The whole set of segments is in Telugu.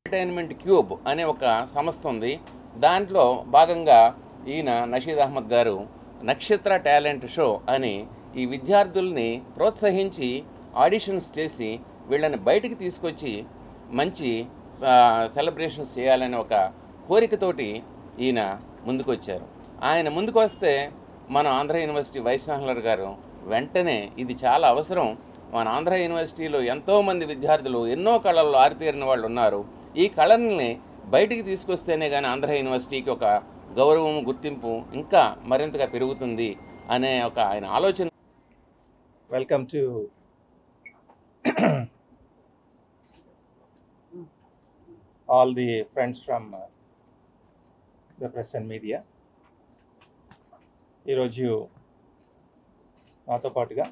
ఎంటర్టైన్మెంట్ క్యూబ్ అనే ఒక సంస్థ ఉంది. దాంట్లో భాగంగా ఈయన నషీద్ అహ్మద్ గారు నక్షత్ర టాలెంట్ షో అని ఈ విద్యార్థుల్ని ప్రోత్సహించి ఆడిషన్స్ చేసి వీళ్ళని బయటికి తీసుకొచ్చి మంచి సెలబ్రేషన్స్ చేయాలనే ఒక కోరికతోటి ఈయన ముందుకొచ్చారు. ఆయన ముందుకు వస్తే మన ఆంధ్ర యూనివర్సిటీ వైస్ ఛాన్సలర్ గారు వెంటనే ఇది చాలా అవసరం, మన ఆంధ్ర యూనివర్సిటీలో ఎంతోమంది విద్యార్థులు ఎన్నో కళల్లో ఆరితేరిన వాళ్ళు ఉన్నారు, ఈ కళల్ని బయటికి తీసుకొస్తేనే కానీ ఆంధ్ర యూనివర్సిటీకి ఒక గౌరవం గుర్తింపు ఇంకా మరింతగా పెరుగుతుంది అనే ఒక ఆయన ఆలోచన. Welcome to all the friends from the press and media. ఈరోజు నాతో పాటుగా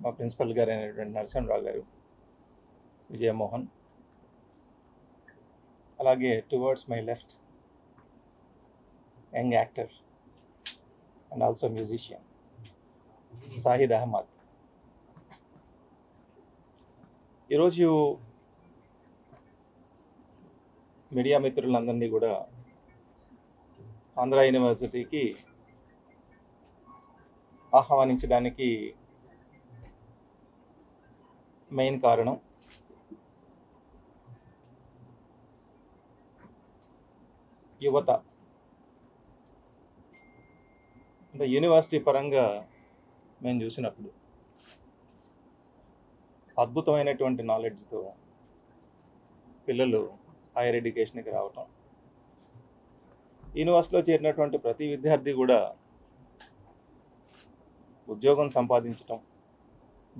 మా ప్రిన్సిపల్ గారు అయినటువంటి నరసింహరావు గారు, విజయమోహన్, అలాగే towards my left young actor and also musician Shahid Ahmed. ఈరోజు మీడియా మిత్రులందరినీ కూడా ఆంధ్ర యూనివర్సిటీకి ఆహ్వానించడానికి మెయిన్ కారణం యువత. అంటే యూనివర్సిటీ పరంగా మేము చూసినప్పుడు అద్భుతమైనటువంటి నాలెడ్జ్తో పిల్లలు హైయర్ ఎడ్యుకేషన్కి రావటం, యూనివర్సిటీలో చేరినటువంటి ప్రతి విద్యార్థి కూడా ఉద్యోగం సంపాదించటం,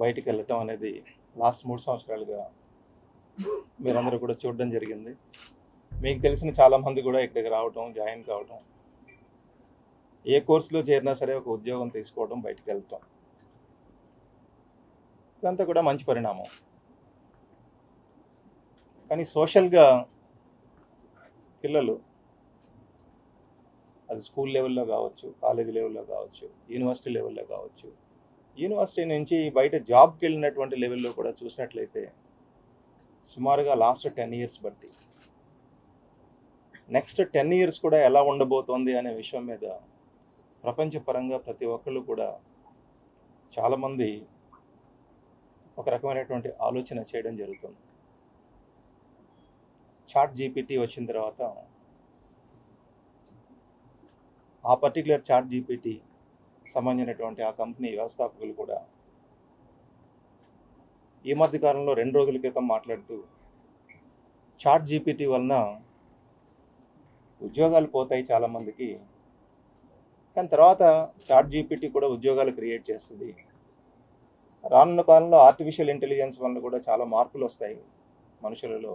బయటికి వెళ్ళటం అనేది లాస్ట్ 3 సంవత్సరాలుగా మీరందరూ కూడా చూడడం జరిగింది. మీకు తెలిసిన చాలామంది కూడా ఇక్కడికి రావటం, జాయిన్ కావటం, ఏ కోర్సులో చేరినా సరే ఒక ఉద్యోగం తీసుకోవడం, బయటికి వెళ్ళటం, ఇదంతా కూడా మంచి పరిణామం. కానీ సోషల్గా పిల్లలు అది స్కూల్ లెవెల్లో కావచ్చు, కాలేజీ లెవెల్లో కావచ్చు, యూనివర్సిటీ లెవెల్లో కావచ్చు, యూనివర్సిటీ నుంచి బయట జాబ్కి వెళ్ళినటువంటి లెవెల్లో కూడా చూసినట్లయితే సుమారుగా లాస్ట్ 10 years బట్టి నెక్స్ట్ 10 years కూడా ఎలా ఉండబోతోంది అనే విషయం మీద ప్రపంచపరంగా ప్రతి ఒక్కళ్ళు కూడా చాలామంది ఒక రకమైనటువంటి ఆలోచన చేయడం జరుగుతుంది. చాట్ జీపీటీ వచ్చిన తర్వాత ఆ పర్టికులర్ చాట్ జీపీటీ సంబంధించినటువంటి ఆ కంపెనీ వ్యవస్థాపకులు కూడా ఈ మధ్య కాలంలో 2 రోజుల క్రితం మాట్లాడుతూ చాట్ జీపీటీ వలన ఉద్యోగాలు పోతాయి చాలామందికి, కానీ తర్వాత చాట్ జీపీటీ కూడా ఉద్యోగాలు క్రియేట్ చేస్తుంది, రానున్న కాలంలో ఆర్టిఫిషియల్ ఇంటెలిజెన్స్ వలన కూడా చాలా మార్పులు వస్తాయి, మనుషులలో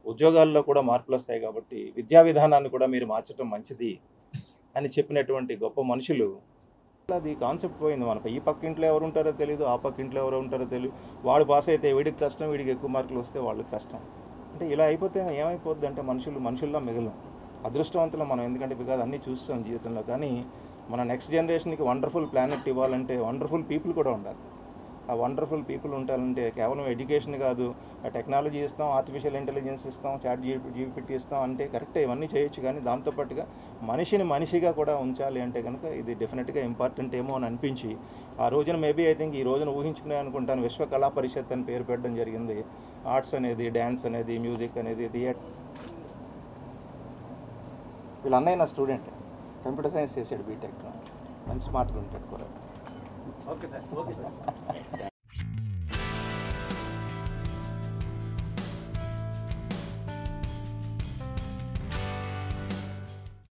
ఉద్యోగాల్లో కూడా మార్పులు వస్తాయి, కాబట్టి విద్యా విధానాన్ని కూడా మీరు మార్చడం మంచిది అని చెప్పినటువంటి గొప్ప మనుషులు. అది కాన్సెప్ట్ పోయింది. మనకు ఈ పక్క ఇంట్లో ఎవరు ఉంటారో తెలియదు, ఆ పక్క ఇంట్లో ఎవరు ఉంటారో తెలియదు, వాడు పాస్ అయితే వీడికి కష్టం, వీడికి ఎక్కువ మార్కులు వస్తే వాళ్ళకి కష్టం. అంటే ఇలా అయిపోతే ఏమైపోద్ది అంటే మనుషుల్లో మిగలం అదృష్టవంతులు మనం, ఎందుకంటే బికాజ్ అన్నీ చూస్తాం జీవితంలో. కానీ మన నెక్స్ట్ జనరేషన్కి వండర్ఫుల్ ప్లానెట్ ఇవ్వాలంటే వండర్ఫుల్ పీపుల్ కూడా ఉండాలి. ఆ వండర్ఫుల్ పీపుల్ ఉండాలంటే కేవలం ఎడ్యుకేషన్ కాదు, టెక్నాలజీ ఇస్తాం, ఆర్టిఫిషియల్ ఇంటెలిజెన్స్ ఇస్తాం, చాట్ జీపీటీ ఇస్తాం అంటే కరెక్టే, ఇవన్నీ చేయొచ్చు. కానీ దాంతోపాటుగా మనిషిని మనిషిగా కూడా ఉంచాలి అంటే కనుక ఇది డెఫినెట్గా ఇంపార్టెంట్ ఏమో అని అనిపించి ఆ రోజున మేబీ ఐ థింక్ ఈ రోజున ఊహించుకునే అనుకుంటాను విశ్వ కళా పరిషత్ అని పేరు పెట్టడం జరిగింది. ఆర్ట్స్ అనేది, డ్యాన్స్ అనేది, మ్యూజిక్ అనేది, థియేటర్. వీళ్ళ అన్నయ్య నా స్టూడెంట్, కంప్యూటర్ సైన్స్ చేసాడు బీటెక్, మంచి స్మార్ట్గా ఉంటాడు కూడా. Okay sir.